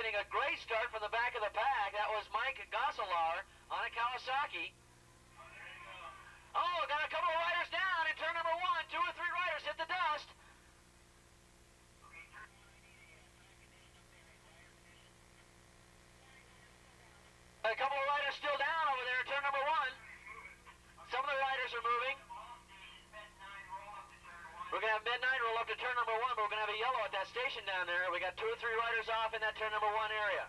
getting a great start from the back of the pack. That was Mike Gosselar on a Kawasaki. Oh, got a couple of riders down in turn number 1. 2 or 3 riders hit the dust. A couple of riders still down over there in turn number 1. Some of the riders are moving. We're going to have midnight roll up to turn number 1, but we're going to have a yellow at that station down there. We got 2 or 3 riders off in that turn number 1 area.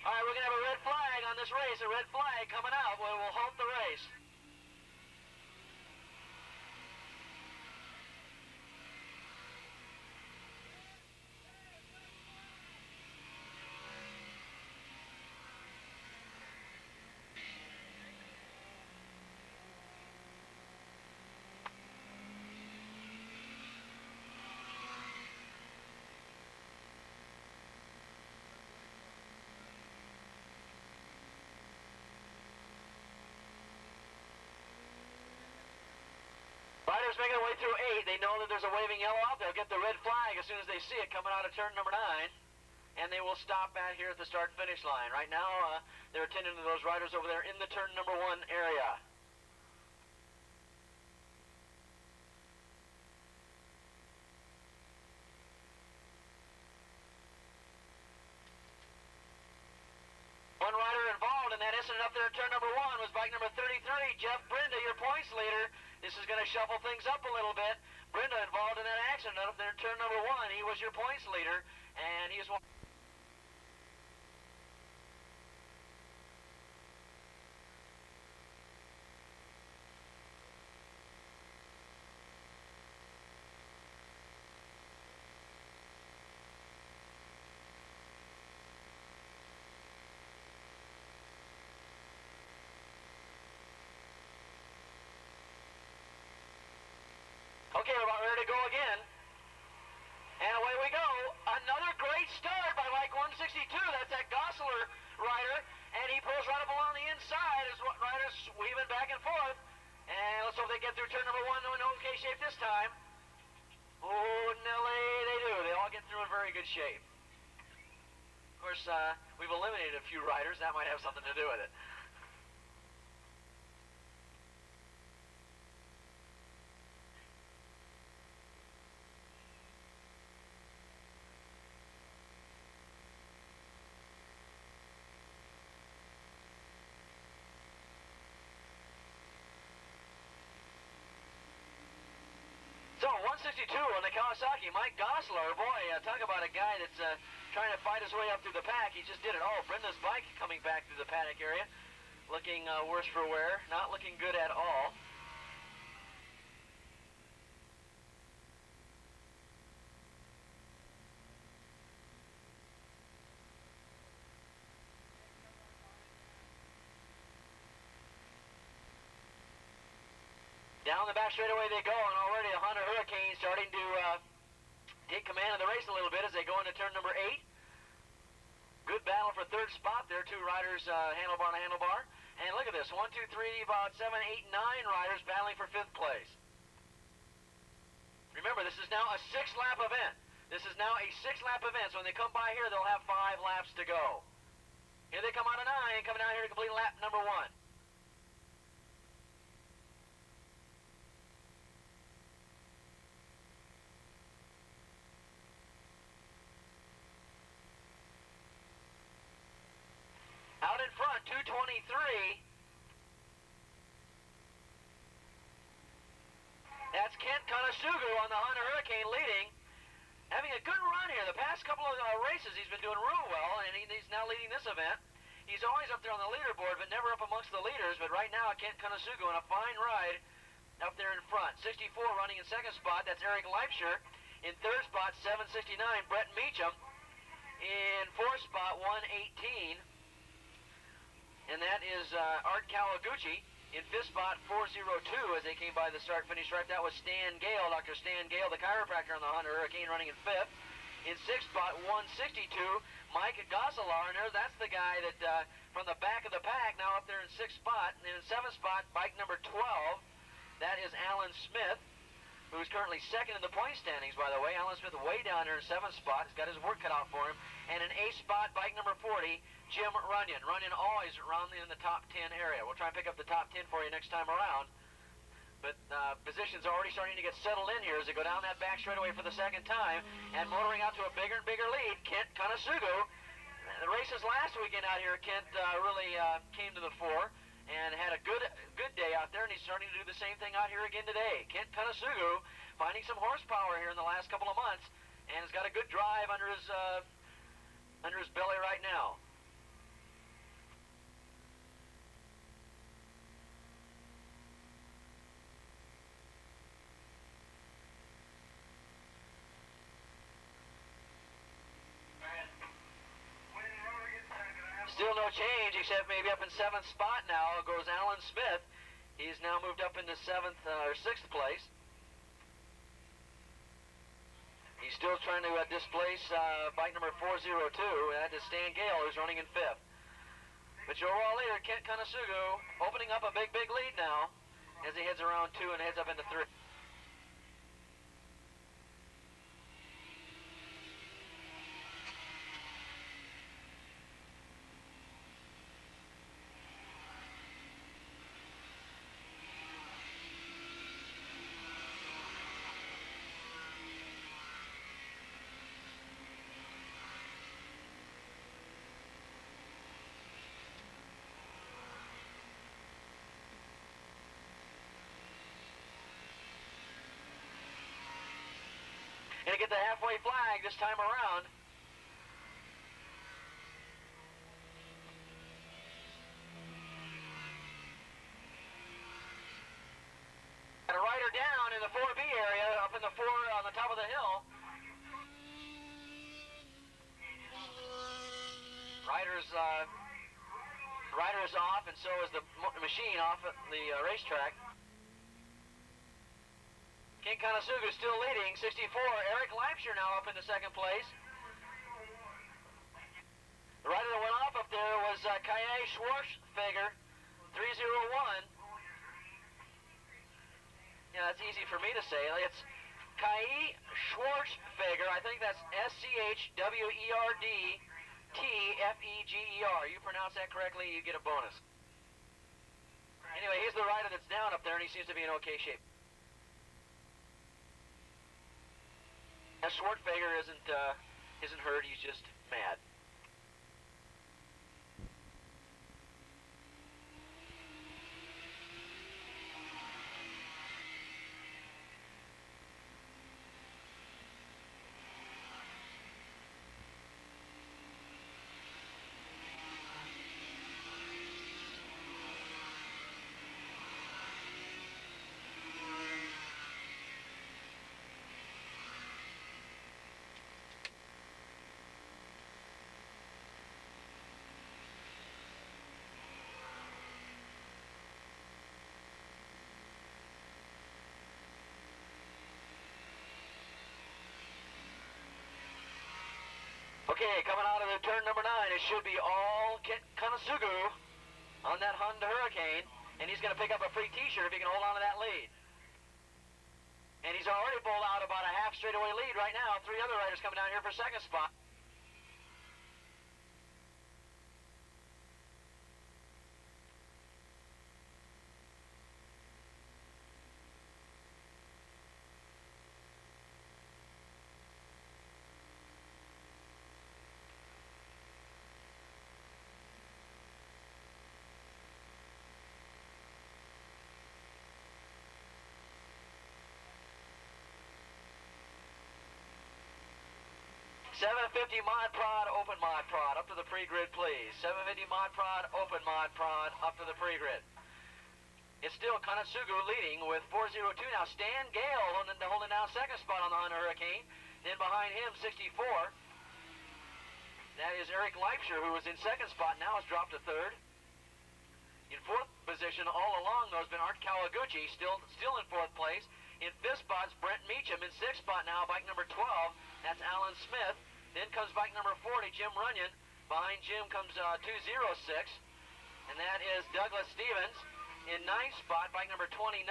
All right, we're going to have a red flag on this race, a red flag coming out. We will halt the race. Riders making their way through 8. They know that there's a waving yellow out. They'll get the red flag as soon as they see it coming out of turn number 9. And they will stop back here at the start-finish line. Right now, they're attending to those riders over there in the turn number 1 area. One rider involved in that incident up there in turn number 1 was bike number 33, Jeff Brenda, your points leader. This is going to shuffle things up a little bit. Brenda involved in that accident up there in turn number 1. He was your points leader, and he is one. Okay, we're about ready to go again. And away we go. Another great start by bike 162. That's that Gosselar rider. And he pulls right up along the inside as riders weaving back and forth. And let's hope they get through turn number 1 in okay shape this time. Oh, Nelly, they do. They all get through in very good shape. Of course, we've eliminated a few riders. That might have something to do with it. So, 162 on the Kawasaki, Mike Gosselar. Boy, talk about a guy that's trying to fight his way up through the pack. He just did it. Oh, Brenda's bike coming back through the paddock area. Looking worse for wear. Not looking good at all. Down the back straightaway they go, and already the Honda Hurricane starting to take command of the race a little bit as they go into turn number 8. Good battle for third spot there. 2 riders handlebar to handlebar. And look at this, 1, 2, 3, about 7, 8, 9 riders battling for 5th place. Remember, this is now a 6-lap event. This is now a 6-lap event, so when they come by here, they'll have 5 laps to go. Here they come out of 9, coming down here to complete lap number 1. Out in front, 223. That's Kent Kunitsugu on the Honda Hurricane leading. Having a good run here. The past couple of races he's been doing real well, and he's now leading this event. He's always up there on the leaderboard, but never up amongst the leaders. But right now, Kent Kunitsugu on a fine ride up there in front. 64 running in second spot. That's Eric Liebscher. In third spot, 769, Brett Meacham. In fourth spot, 118. And that is Art Kawaguchi. In fifth spot, 402 as they came by the start-finish stripe. That was Stan Gale, Dr. Stan Gale, the chiropractor on the Honda Hurricane, running in fifth. In sixth spot, 162, Mike Gosselar. And that's the guy that, from the back of the pack, now up there in sixth spot. And in seventh spot, bike number 12, that is Alan Smith. who's currently second in the point standings, by the way. Alan Smith way down there in 7th spot. He's got his work cut out for him. And in 8th spot, bike number 40, Jim Runyon. Runyon always around in the top 10 area. We'll try and pick up the top 10 for you next time around. But positions are already starting to get settled in here as they go down that back straightaway for the second time. And motoring out to a bigger and bigger lead, Kent Kunitsugu. The races last weekend out here, Kent really came to the fore and had a good day out there, and he's starting to do the same thing out here again today. Kent Kunitsugu finding some horsepower here in the last couple of months, and has got a good drive under his belly right now. Still no change, except maybe up in 7th spot now goes Alan Smith. He's now moved up into 7th or 6th place. He's still trying to displace bike number 402. That is Stan Gale, who's running in 5th. But your overall leader, Kent Kunitsugu, opening up a big lead now as he heads around 2 and heads up into 3. Gonna get the halfway flag this time around. Got a rider down in the 4B area, up in the 4 on the top of the hill. Rider is off, and so is the machine off at the racetrack. Kent Kunitsugu still leading, 64. Eric Liebscher now up into 2nd place. The rider that went off up there was Kaye Schwarzfeger, 301. Yeah, that's easy for me to say. It's Kaye Schwarzfeger. I think that's SCHWERDTFEGER. You pronounce that correctly, you get a bonus. Anyway, he's the rider that's down up there, and he seems to be in okay shape. Schwartzfeger isn't hurt, he's just mad. Okay, coming out of the turn number 9, it should be all Kent Kunitsugu on that Honda Hurricane, and he's going to pick up a free t-shirt if he can hold on to that lead. And he's already bowled out about a half straightaway lead right now. 3 other riders coming down here for 2nd spot. $750 Mod Prod, open Mod Prod, up to the pre-grid, please. $750 Mod Prod, open Mod Prod, up to the pre-grid. It's still Kunitsugu leading with 402 now. Stan Gale holding down 2nd spot on the Honda Hurricane. Then behind him, 64. That is Eric Liebscher, who was in 2nd spot, now has dropped to 3rd. In 4th position all along, though, has been Art Kawaguchi, still in 4th place. In 5th spot is Brent Meacham. In 6th spot now, bike number 12, that's Alan Smith. Then comes bike number 40, Jim Runyon. Behind Jim comes 206, and that is Douglas Stevens. In 9th spot, bike number 29,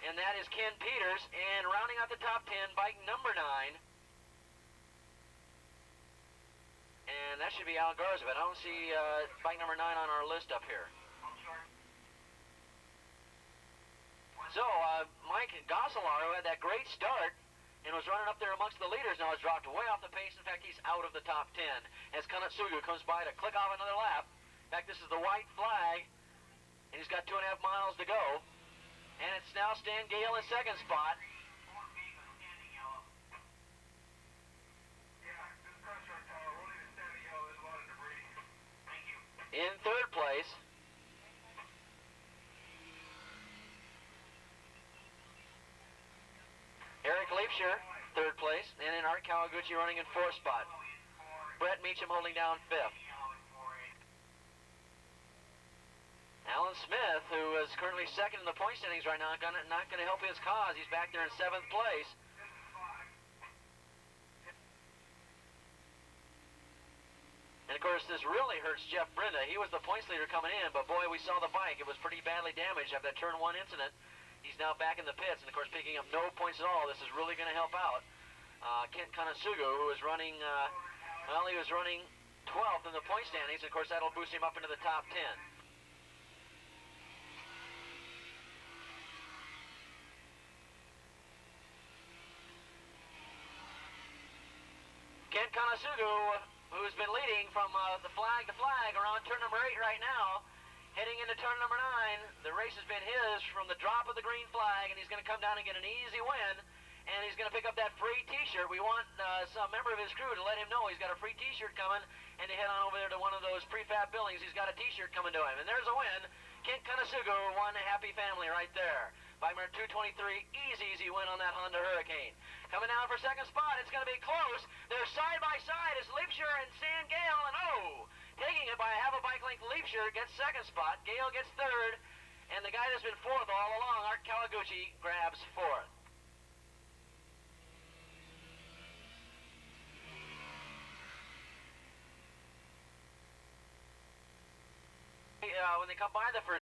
and that is Ken Peters. And rounding out the top 10, bike number 9. And that should be Al Garza, but I don't see bike number 9 on our list up here. So, Mike Gosselar, who had that great start and was running up there amongst the leaders, now has dropped way off the pace. In fact, he's out of the top 10 as Kunitsugu comes by to click off another lap. In fact, this is the white flag, and he's got 2.5 miles to go. And it's now Stan Gale in second spot. In third place, Eric Liebscher, third place, and then Art Kawaguchi running in fourth spot. Brett Meacham holding down fifth. Alan Smith, who is currently second in the point standings right now, not going to help his cause. He's back there in seventh place. And of course, this really hurts Jeff Brinda. He was the points leader coming in, but boy, we saw the bike. It was pretty badly damaged after that turn 1 incident. He's now back in the pits, and of course, picking up no points at all. This is really going to help out Kent Kunitsugu, who was running, well, he was running 12th in the point standings. And of course, that'll boost him up into the top 10. Kent Kunitsugu, who's been leading from the flag to flag around turn number 8 right now, heading into turn number 9. The race has been his from the drop of the green flag, and he's going to come down and get an easy win, and he's going to pick up that free t-shirt. We want some member of his crew to let him know he's got a free t-shirt coming, and to head on over there to one of those prefab buildings. He's got a t-shirt coming to him, and there's a win. Kent Kunitsugu, one happy family right there. Bike number 223, easy win on that Honda Hurricane. Coming down for second spot, it's going to be close. They're side by side as Liebscher and Stan Gale, and taking it by a half a bike length, Liebscher gets second spot, Gale gets third, and the guy that's been fourth all along, Art Kawaguchi, grabs fourth. When they come by the first